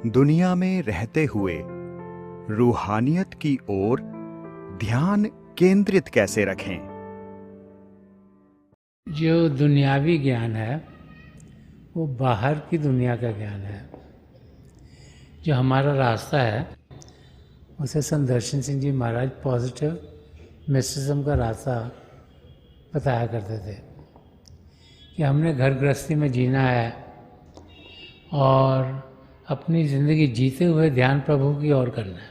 दुनिया में रहते हुए रूहानियत की ओर ध्यान केंद्रित कैसे रखें? जो दुनियावी ज्ञान है वो बाहर की दुनिया का ज्ञान है। जो हमारा रास्ता है उसे संत दर्शन सिंह जी महाराज पॉजिटिव मिस्टिज्म का रास्ता बताया करते थे कि हमने घर गृहस्थी में जीना है और अपनी ज़िंदगी जीते हुए ध्यान प्रभु की ओर करना है।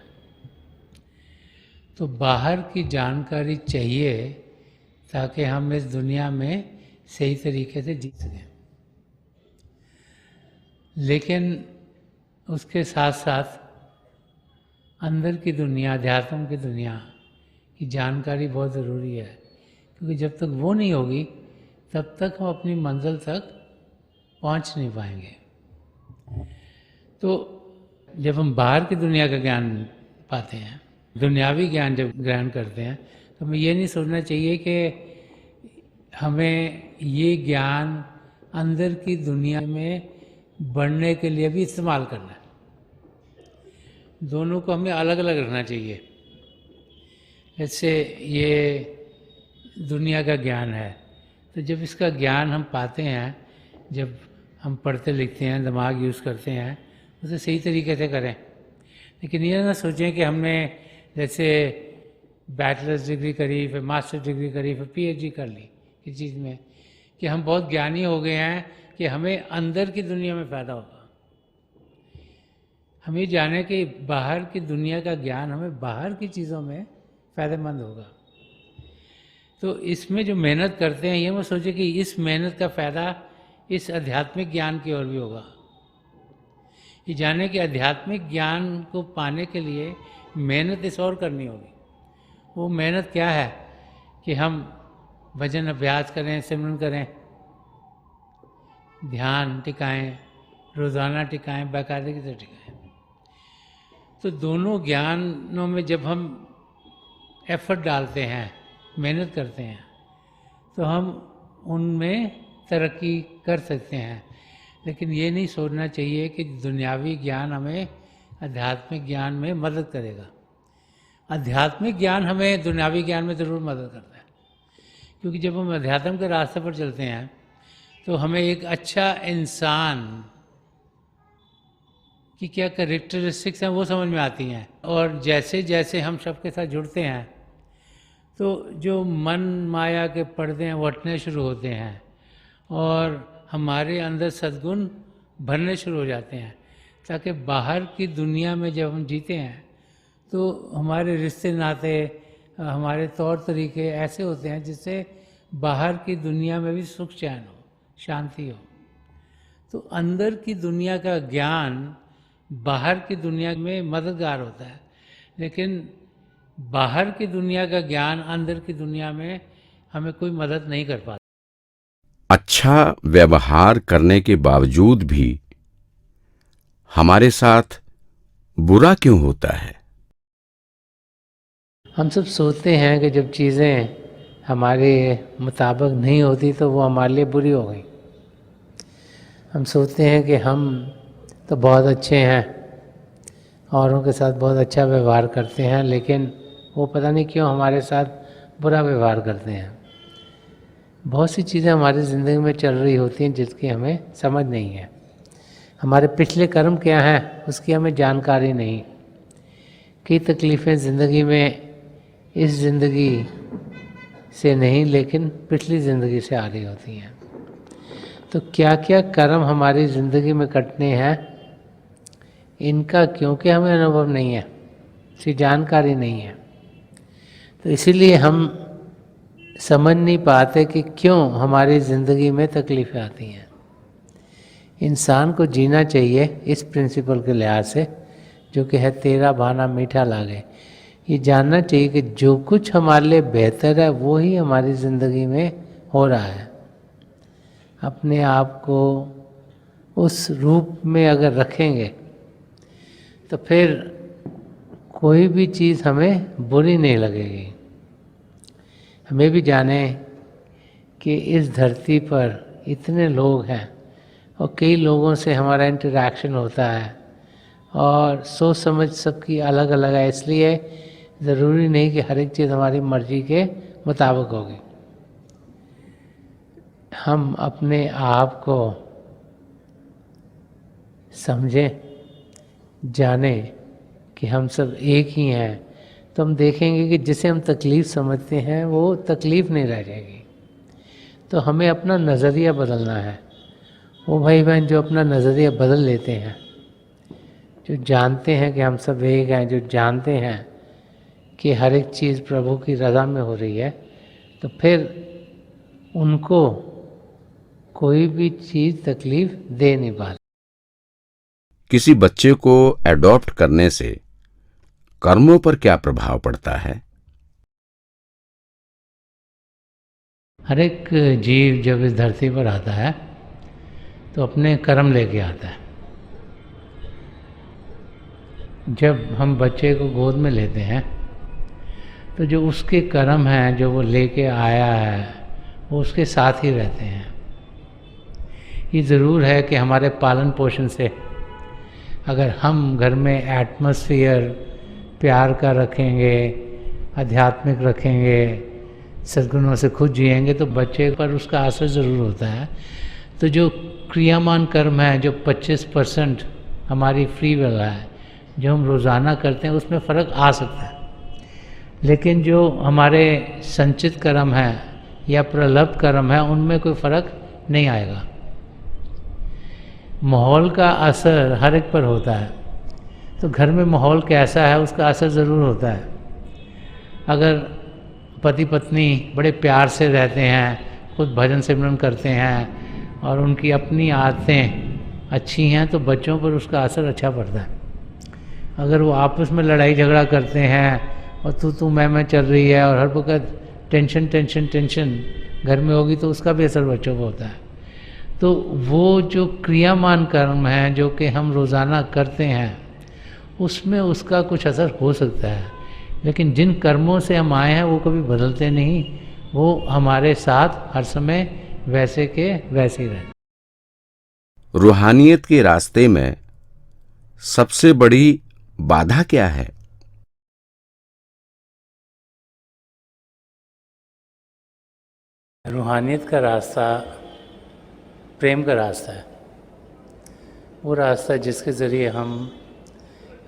तो बाहर की जानकारी चाहिए ताकि हम इस दुनिया में सही तरीके से जी सकें, लेकिन उसके साथ साथ अंदर की दुनिया, अध्यात्म की दुनिया की जानकारी बहुत ज़रूरी है, क्योंकि जब तक वो नहीं होगी तब तक हम अपनी मंजिल तक पहुंच नहीं पाएंगे। तो जब हम बाहर की दुनिया का ज्ञान पाते हैं, दुनियावी ज्ञान जब ग्रहण करते हैं, तो हमें ये नहीं सोचना चाहिए कि हमें ये ज्ञान अंदर की दुनिया में बढ़ने के लिए भी इस्तेमाल करना है। दोनों को हमें अलग अलग रखना चाहिए। जैसे ये दुनिया का ज्ञान है, तो जब इसका ज्ञान हम पाते हैं, जब हम पढ़ते लिखते हैं, दिमाग यूज़ करते हैं, उसे सही तरीके से करें। लेकिन ये ना सोचें कि हमने जैसे बैचलर्स डिग्री करी, फिर मास्टर डिग्री करी, फिर पीएचडी कर ली किसी चीज़ में, कि हम बहुत ज्ञानी हो गए हैं कि हमें अंदर की दुनिया में फ़ायदा होगा। हम ये जाने कि बाहर की दुनिया का ज्ञान हमें बाहर की चीज़ों में फ़ायदेमंद होगा। तो इसमें जो मेहनत करते हैं, ये मत सोचे कि इस मेहनत का फ़ायदा इस आध्यात्मिक ज्ञान की ओर भी होगा। ये जाने कि आध्यात्मिक ज्ञान को पाने के लिए मेहनत इस और करनी होगी। वो मेहनत क्या है कि हम भजन अभ्यास करें, सिमरन करें, ध्यान टिकाएं, रोज़ाना टिकाएं, बाकायदगी से टिकाएं। तो दोनों ज्ञानों में जब हम एफर्ट डालते हैं, मेहनत करते हैं, तो हम उनमें तरक्की कर सकते हैं। लेकिन ये नहीं सोचना चाहिए कि दुनियावी ज्ञान हमें आध्यात्मिक ज्ञान में मदद करेगा। आध्यात्मिक ज्ञान हमें दुनियावी ज्ञान में ज़रूर मदद करता है, क्योंकि जब हम अध्यात्म के रास्ते पर चलते हैं तो हमें एक अच्छा इंसान की क्या कैरेक्टरिस्टिक्स हैं वो समझ में आती हैं। और जैसे जैसे हम सबके साथ जुड़ते हैं तो जो मन माया के पर्दे हैं वो हटने शुरू होते हैं और हमारे अंदर सद्गुण भरने शुरू हो जाते हैं, ताकि बाहर की दुनिया में जब हम जीते हैं तो हमारे रिश्ते नाते, हमारे तौर तरीके ऐसे होते हैं जिससे बाहर की दुनिया में भी सुख चैन हो, शांति हो। तो अंदर की दुनिया का ज्ञान बाहर की दुनिया में मददगार होता है, लेकिन बाहर की दुनिया का ज्ञान अंदर की दुनिया में हमें कोई मदद नहीं कर पाता। अच्छा व्यवहार करने के बावजूद भी हमारे साथ बुरा क्यों होता है? हम सब सोचते हैं कि जब चीज़ें हमारे मुताबिक नहीं होती तो वो हमारे लिए बुरी हो गई। हम सोचते हैं कि हम तो बहुत अच्छे हैं, औरों के साथ बहुत अच्छा व्यवहार करते हैं, लेकिन वो पता नहीं क्यों हमारे साथ बुरा व्यवहार करते हैं। बहुत सी चीज़ें हमारी ज़िंदगी में चल रही होती हैं जिसकी हमें समझ नहीं है। हमारे पिछले कर्म क्या हैं उसकी हमें जानकारी नहीं। कई तकलीफ़ें ज़िंदगी में इस ज़िंदगी से नहीं, लेकिन पिछली ज़िंदगी से आ रही होती हैं। तो क्या क्या कर्म हमारी ज़िंदगी में कटने हैं, इनका क्योंकि हमें अनुभव नहीं है, इसकी जानकारी नहीं है, तो इसीलिए हम समझ नहीं पाते कि क्यों हमारी ज़िंदगी में तकलीफ़ें आती हैं। इंसान को जीना चाहिए इस प्रिंसिपल के लिहाज से, जो कि है तेरा भाना मीठा लागे। ये जानना चाहिए कि जो कुछ हमारे लिए बेहतर है वो ही हमारी ज़िंदगी में हो रहा है। अपने आप को उस रूप में अगर रखेंगे तो फिर कोई भी चीज़ हमें बुरी नहीं लगेगी। हमें भी जाने कि इस धरती पर इतने लोग हैं और कई लोगों से हमारा इंटरेक्शन होता है और सोच समझ सबकी अलग अलग है, इसलिए ज़रूरी नहीं कि हर एक चीज़ हमारी मर्जी के मुताबिक होगी। हम अपने आप को समझें, जानें कि हम सब एक ही हैं, तो हम देखेंगे कि जिसे हम तकलीफ़ समझते हैं वो तकलीफ़ नहीं रह जाएगी। तो हमें अपना नज़रिया बदलना है। वो भाई बहन जो अपना नज़रिया बदल लेते हैं, जो जानते हैं कि हम सब एक हैं, जो जानते हैं कि हर एक चीज़ प्रभु की रज़ा में हो रही है, तो फिर उनको कोई भी चीज़ तकलीफ़ दे नहीं पाती। किसी बच्चे को एडॉप्ट करने से कर्मों पर क्या प्रभाव पड़ता है? हर एक जीव जब इस धरती पर आता है तो अपने कर्म लेके आता है। जब हम बच्चे को गोद में लेते हैं तो जो उसके कर्म हैं, जो वो लेके आया है, वो उसके साथ ही रहते हैं। ये ज़रूर है कि हमारे पालन पोषण से अगर हम घर में एटमॉस्फेयर प्यार का रखेंगे, आध्यात्मिक रखेंगे, सद्गुणों से खुद जिएंगे, तो बच्चे पर उसका असर ज़रूर होता है। तो जो क्रियामान कर्म है, जो 25% हमारी फ्री विल है, जो हम रोज़ाना करते हैं, उसमें फ़र्क आ सकता है। लेकिन जो हमारे संचित कर्म है या प्रलब्ध कर्म है, उनमें कोई फ़र्क नहीं आएगा। माहौल का असर हर एक पर होता है। तो घर में माहौल कैसा है उसका असर ज़रूर होता है। अगर पति पत्नी बड़े प्यार से रहते हैं, खुद भजन सिमरन करते हैं और उनकी अपनी आदतें अच्छी हैं, तो बच्चों पर उसका असर अच्छा पड़ता है। अगर वो आपस में लड़ाई झगड़ा करते हैं और तू मैं चल रही है और हर वक्त टेंशन टेंशन टेंशन घर में होगी, तो उसका भी असर बच्चों पर होता है। तो वो जो क्रियामान कर्म हैं, जो कि हम रोज़ाना करते हैं, उसमें उसका कुछ असर हो सकता है। लेकिन जिन कर्मों से हम आए हैं वो कभी बदलते नहीं, वो हमारे साथ हर समय वैसे के वैसे ही रहते। रूहानियत के रास्ते में सबसे बड़ी बाधा क्या है? रूहानियत का रास्ता प्रेम का रास्ता है। वो रास्ता जिसके ज़रिए हम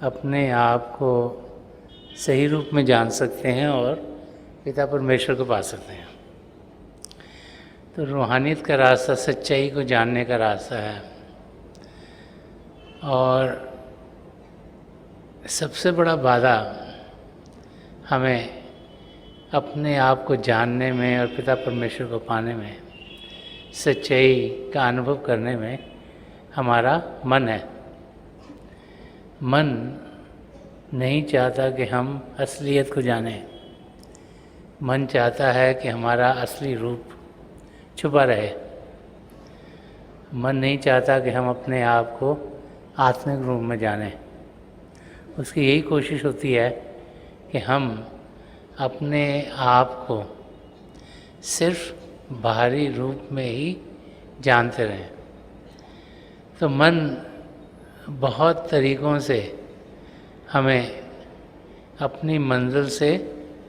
अपने आप को सही रूप में जान सकते हैं और पिता परमेश्वर को पा सकते हैं। तो रूहानियत का रास्ता सच्चाई को जानने का रास्ता है। और सबसे बड़ा बाधा हमें अपने आप को जानने में और पिता परमेश्वर को पाने में, सच्चाई का अनुभव करने में हमारा मन है। मन नहीं चाहता कि हम असलियत को जानें। मन चाहता है कि हमारा असली रूप छुपा रहे। मन नहीं चाहता कि हम अपने आप को आत्मिक रूप में जानें। उसकी यही कोशिश होती है कि हम अपने आप को सिर्फ बाहरी रूप में ही जानते रहें। तो मन बहुत तरीक़ों से हमें अपनी मंजिल से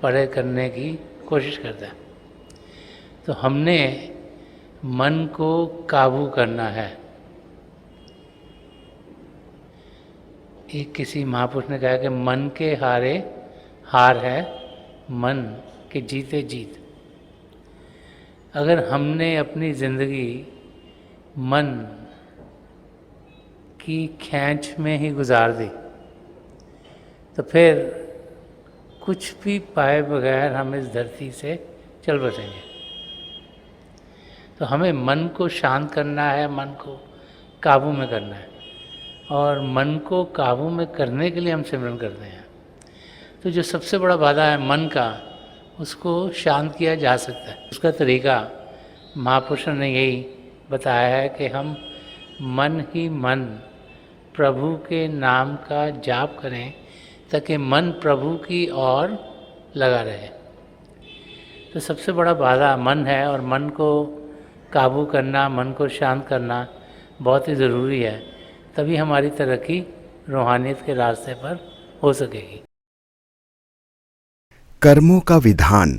परे करने की कोशिश करता है। तो हमने मन को काबू करना है। एक किसी महापुरुष ने कहा कि मन के हारे हार है, मन के जीते जीत। अगर हमने अपनी ज़िंदगी मन की खींच में ही गुजार दी, तो फिर कुछ भी पाए बगैर हम इस धरती से चल बसेंगे। तो हमें मन को शांत करना है, मन को काबू में करना है। और मन को काबू में करने के लिए हम सिमरन करते हैं। तो जो सबसे बड़ा बाधा है मन का, उसको शांत किया जा सकता है। उसका तरीका महापुरुषों ने यही बताया है कि हम मन ही मन प्रभु के नाम का जाप करें, ताकि मन प्रभु की ओर लगा रहे। तो सबसे बड़ा बाधा मन है, और मन को काबू करना, मन को शांत करना बहुत ही ज़रूरी है। तभी हमारी तरक्की रूहानियत के रास्ते पर हो सकेगी। कर्मों का विधान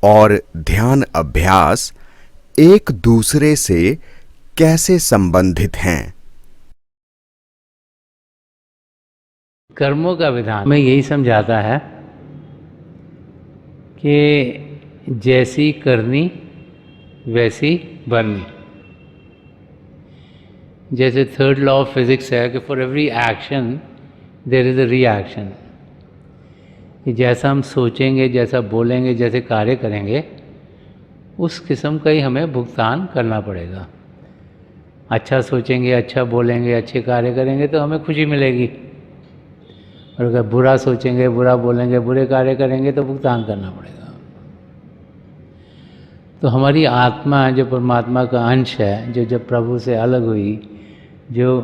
और ध्यान अभ्यास एक दूसरे से कैसे संबंधित हैं? कर्मों का विधान में यही समझाता है कि जैसी करनी वैसी भरनी। जैसे थर्ड लॉ ऑफ फिजिक्स है कि for every action there is a reaction, कि जैसा हम सोचेंगे, जैसा बोलेंगे, जैसे कार्य करेंगे, उस किस्म का ही हमें भुगतान करना पड़ेगा। अच्छा सोचेंगे, अच्छा बोलेंगे, अच्छे कार्य करेंगे तो हमें खुशी मिलेगी, और अगर बुरा सोचेंगे, बुरा बोलेंगे, बुरे कार्य करेंगे तो भुगतान करना पड़ेगा। तो हमारी आत्मा जो परमात्मा का अंश है, जो जब प्रभु से अलग हुई, जो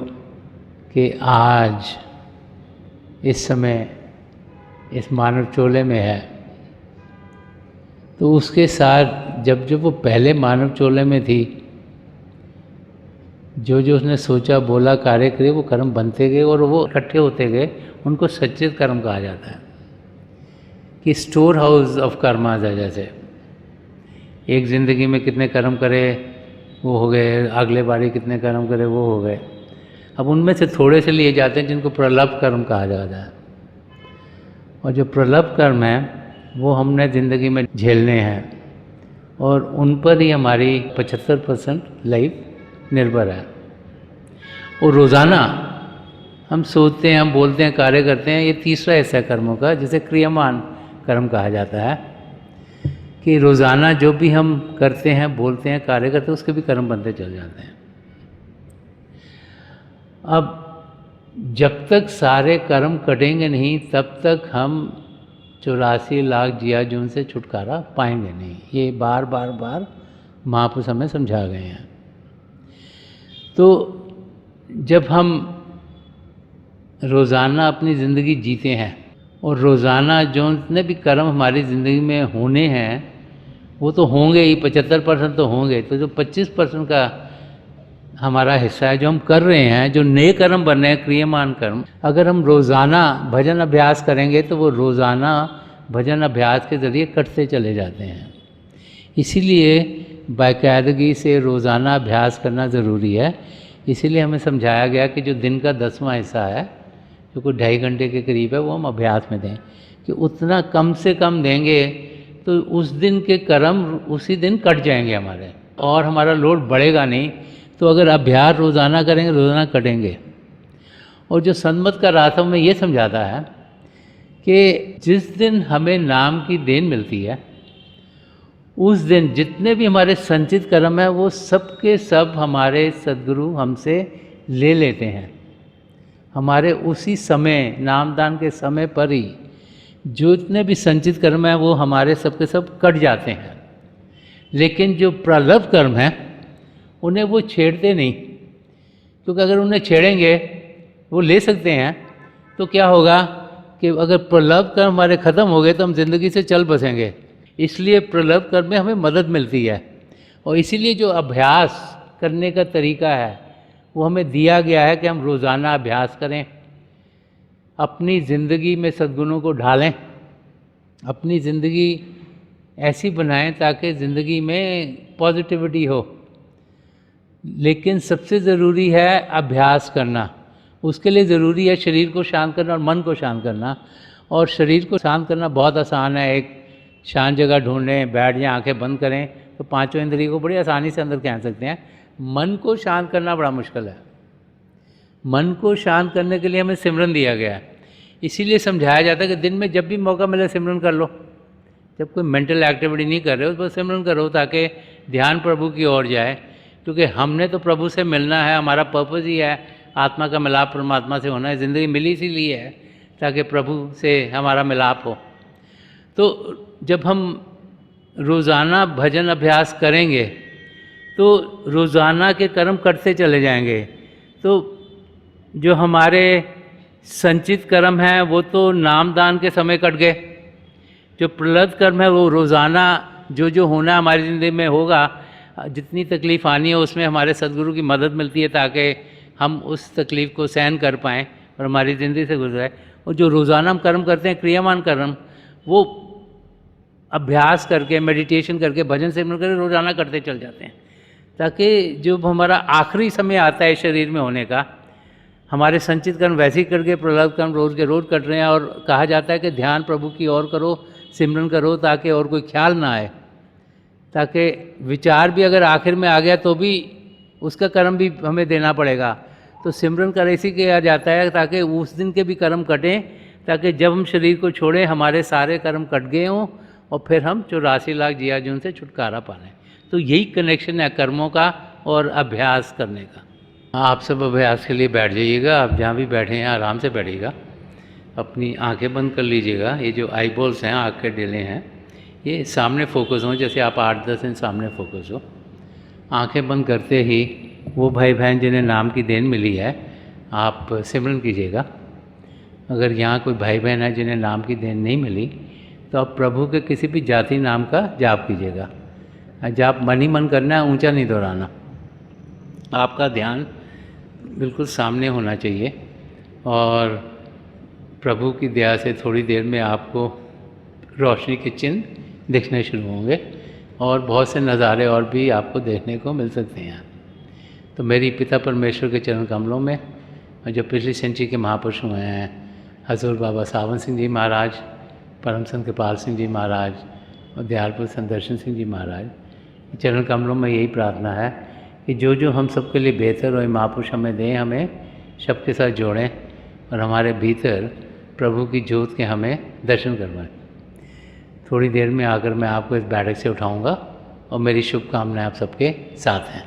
कि आज इस समय इस मानव चोले में है, तो उसके साथ जब जब वो पहले मानव चोले में थी, जो जो उसने सोचा, बोला, कार्य करे, वो कर्म बनते गए और वो इकट्ठे होते गए, उनको सच्चित कर्म कहा जाता है। कि स्टोर हाउस ऑफ कर्मास है। जैसे एक ज़िंदगी में कितने कर्म करे वो हो गए, अगले बारी कितने कर्म करे वो हो गए। अब उनमें से थोड़े से लिए जाते हैं जिनको प्रलभ कर्म कहा जाता है, और जो प्रलभ कर्म है वो हमने ज़िंदगी में झेलने हैं, और उन पर ही हमारी 75% लाइफ निर्भर है। और रोज़ाना हम सोचते हैं, हम बोलते हैं, कार्य करते हैं, ये तीसरा हिस्सा है कर्मों का, जिसे क्रियमान कर्म कहा जाता है। कि रोज़ाना जो भी हम करते हैं, बोलते हैं, कार्य करते हैं, उसके भी कर्म बनते चल जाते हैं। अब जब तक सारे कर्म कटेंगे नहीं, तब तक हम 84 लाख जिया जून से छुटकारा पाएंगे नहीं। ये बार बार बार महापुरुष हमें समझा गए हैं। तो जब हम रोज़ाना अपनी ज़िंदगी जीते हैं, और रोज़ाना जो जितने भी कर्म हमारी ज़िंदगी में होने हैं वो तो होंगे ही, 75% तो होंगे। तो जो 25% का हमारा हिस्सा है, जो हम कर रहे हैं, जो नए कर्म बन रहे हैं, क्रियमान कर्म, अगर हम रोज़ाना भजन अभ्यास करेंगे तो वो रोज़ाना भजन अभ्यास के ज़रिए कटते चले जाते हैं। इसीलिए बाकायदगी से रोज़ाना अभ्यास करना ज़रूरी है। इसीलिए हमें समझाया गया कि जो दिन का 10वां हिस्सा है, जो कोई 2.5 घंटे के करीब है, वो हम अभ्यास में दें। कि उतना कम से कम देंगे तो उस दिन के कर्म उसी दिन कट जाएंगे हमारे, और हमारा लोड बढ़ेगा नहीं। तो अगर अभ्यास रोज़ाना करेंगे, रोज़ाना कटेंगे। और जो सन्मत का रास्ता में ये समझाता है कि जिस दिन हमें नाम की देन मिलती है, उस दिन जितने भी हमारे संचित कर्म है, वो सब के सब हमारे सद्गुरु हमसे ले लेते हैं। हमारे उसी समय, नामदान के समय पर ही जो जितने भी संचित कर्म है वो हमारे सब के सब कट जाते हैं। लेकिन जो प्रलभ कर्म है उन्हें वो छेड़ते नहीं, क्योंकि अगर उन्हें छेड़ेंगे, वो ले सकते हैं, तो क्या होगा कि अगर प्रलभ कर्म हमारे ख़त्म हो गए तो हम ज़िंदगी से चल बसेंगे। इसलिए प्रलभ कर्म में हमें मदद मिलती है, और इसीलिए जो अभ्यास करने का तरीका है वो हमें दिया गया है कि हम रोज़ाना अभ्यास करें, अपनी ज़िंदगी में सद्गुणों को ढालें, अपनी ज़िंदगी ऐसी बनाएं ताकि ज़िंदगी में पॉजिटिविटी हो। लेकिन सबसे ज़रूरी है अभ्यास करना। उसके लिए ज़रूरी है शरीर को शांत करना और मन को शांत करना। और शरीर को शांत करना बहुत आसान है। एक शांत जगह ढूंढें, बैठ जाएं, आंखें बंद करें, तो पांचों इंद्रियों को बड़ी आसानी से अंदर खींच सकते हैं। मन को शांत करना बड़ा मुश्किल है। मन को शांत करने के लिए हमें सिमरन दिया गया है। इसीलिए समझाया जाता है कि दिन में जब भी मौका मिले सिमरन कर लो। जब कोई मेंटल एक्टिविटी नहीं कर रहे हो, बस सिमरन करो, ताकि ध्यान प्रभु की ओर जाए। क्योंकि हमने तो प्रभु से मिलना है, हमारा पर्पज़ ही है आत्मा का मिलाप परमात्मा से होना है। ज़िंदगी मिली इसीलिए है ताकि प्रभु से हमारा मिलाप हो। तो जब हम रोज़ाना भजन अभ्यास करेंगे तो रोज़ाना के कर्म करते चले जाएंगे। तो जो हमारे संचित कर्म हैं वो तो नामदान के समय कट गए। जो प्रलब्ध कर्म है वो रोज़ाना जो जो होना हमारी ज़िंदगी में होगा, जितनी तकलीफ़ आनी है उसमें हमारे सद्गुरु की मदद मिलती है ताकि हम उस तकलीफ़ को सहन कर पाएँ, और हमारी ज़िंदगी से गुजरा है। और जो रोज़ाना हम कर्म करते हैं, क्रियामान कर्म, वो अभ्यास करके, मेडिटेशन करके, भजन सिमरन करके रोज़ाना करते चल जाते हैं, ताकि जब हमारा आखिरी समय आता है शरीर में होने का, हमारे संचित कर्म वैसे ही करके प्रलब्ध कर्म रोज़ के रोज़ कर रहे हैं। और कहा जाता है कि ध्यान प्रभु की ओर करो, सिमरन करो, ताकि और कोई ख्याल ना आए, ताकि विचार भी अगर आखिर में आ गया तो भी उसका कर्म भी हमें देना पड़ेगा। तो सिमरन कर इसी किया जाता है ताकि उस दिन के भी कर्म कटें, ताकि जब हम शरीर को छोड़ें हमारे सारे कर्म कट गए हों और फिर हम 84 लाख जिया जून से छुटकारा पा लें। तो यही कनेक्शन है कर्मों का और अभ्यास करने का। आप सब अभ्यास के लिए बैठ जाइएगा। आप जहाँ भी बैठे हैं आराम से बैठिएगा, अपनी आंखें बंद कर लीजिएगा। ये जो आई बॉल्स हैं, आँख के डेले हैं, ये सामने फोकस हों, जैसे आप 8-10 दिन सामने फोकस हो। आंखें बंद करते ही वो भाई बहन जिन्हें नाम की देन मिली है, आप सिमरन कीजिएगा। अगर यहाँ कोई भाई बहन है जिन्हें नाम की देन नहीं मिली, तो आप प्रभु के किसी भी जाति नाम का जाप कीजिएगा। जाप मन ही मन करना है, ऊंचा नहीं दोहराना। आपका ध्यान बिल्कुल सामने होना चाहिए और प्रभु की दया से थोड़ी देर में आपको रोशनी के चिन्ह दिखने शुरू होंगे और बहुत से नज़ारे और भी आपको देखने को मिल सकते हैं। तो मेरी पिता परमेश्वर के चरण कमलों में जो पिछली सेंचुरी के महापुरुष हुए हैं, हजूर बाबा सावन सिंह जी महाराज, परम संत कृपाल सिंह जी महाराज और दयालपुर संत दर्शन सिंह जी महाराज, चरण कमलों में यही प्रार्थना है कि जो जो हम सबके लिए बेहतर हो महापुरुष हमें दें, हमें सबके साथ जोड़ें और हमारे भीतर प्रभु की ज्योत के हमें दर्शन करवाएं। थोड़ी देर में आकर मैं आपको इस बैठक से उठाऊंगा और मेरी शुभकामनाएं आप सबके साथ हैं।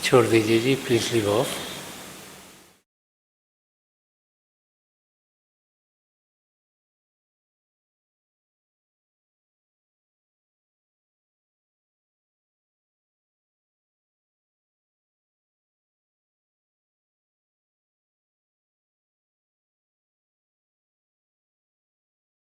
छोड़ दीजिए जी, प्लीज लीव ऑफ।